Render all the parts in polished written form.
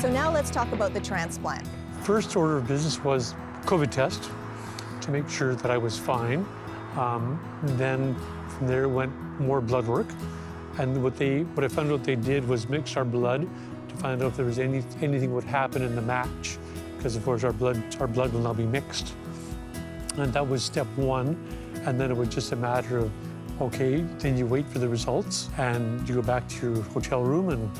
So now let's talk about the transplant. First order of business was COVID test to make sure that I was fine. Then from there went more blood work. And what I found out they did was mix our blood to find out if there was anything would happen in the match. Because of course our blood will now be mixed. And that was step one. And then it was just a matter of, okay, then you wait for the results and you go back to your hotel room and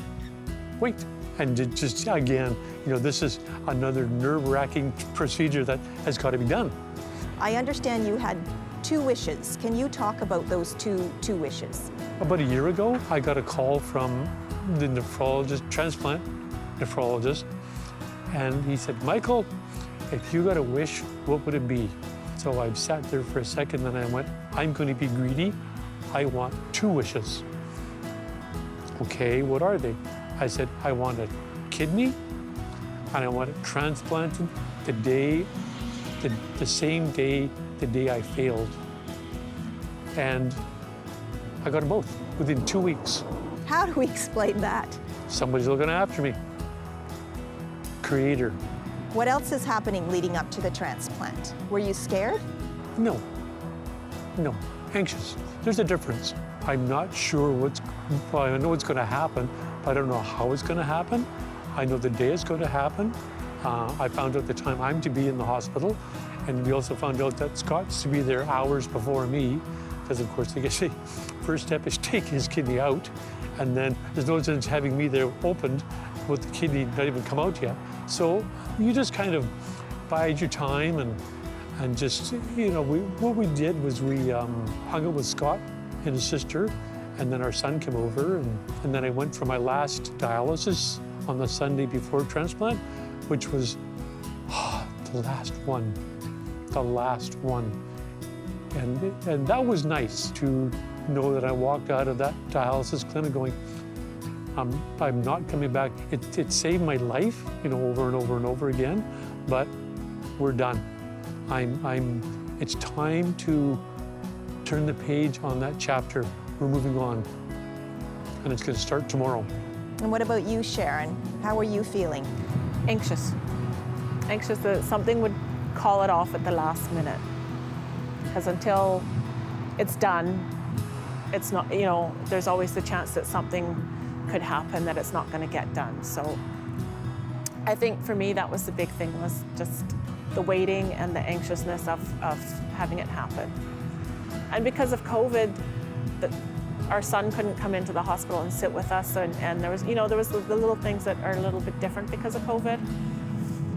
wait. And it just, again, this is another nerve-wracking procedure that has got to be done. I understand you had 2 wishes. Can you talk about those two wishes? About a year ago, I got a call from the nephrologist, transplant nephrologist, and he said, Michael, if you got a wish, what would it be? So I sat there for a second, and I went, I'm going to be greedy. I want 2 wishes. Okay, what are they? I said, I want a kidney, and I want it transplanted the same day, the day I failed. And I got them both within 2 weeks. How do we explain that? Somebody's looking after me. Creator. What else is happening leading up to the transplant? Were you scared? No, anxious. There's a difference. I'm not sure I know what's going to happen, but I don't know how it's going to happen. I know the day it's going to happen. I found out the time I'm to be in the hospital, and we also found out that Scott's to be there hours before me, because of course, I guess the first step is taking his kidney out, and then there's no sense having me there opened with the kidney not even come out yet. So you just kind of bide your time and just, what we did was we hung out with Scott and his sister, and then our son came over, and then I went for my last dialysis on the Sunday before transplant, which was the last one. And that was nice to know that I walked out of that dialysis clinic going, I'm not coming back. It saved my life, over and over and over again, but we're done. It's time to turn the page on that chapter. We're moving on, and it's going to start tomorrow. And what about you, Sharon? How are you feeling? Anxious that something would call it off at the last minute. Because until it's done, it's not, there's always the chance that something could happen that it's not going to get done. So I think for me, that was the big thing, was just the waiting and the anxiousness of having it happen. And because of COVID, our son couldn't come into the hospital and sit with us, and there was, there was the little things that are a little bit different because of COVID.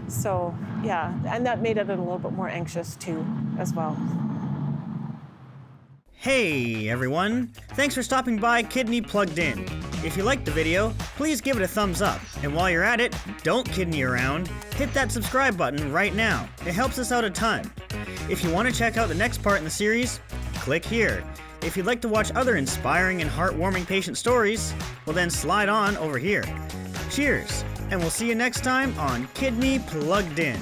So yeah, and that made it a little bit more anxious too, as well. Hey everyone, thanks for stopping by Kidney Plugged In. If you liked the video, please give it a thumbs up. And while you're at it, don't kidney around. Hit that subscribe button right now. It helps us out a ton. If you want to check out the next part in the series, click here. If you'd like to watch other inspiring and heartwarming patient stories, well then slide on over here. Cheers, and we'll see you next time on Kidney Plugged In.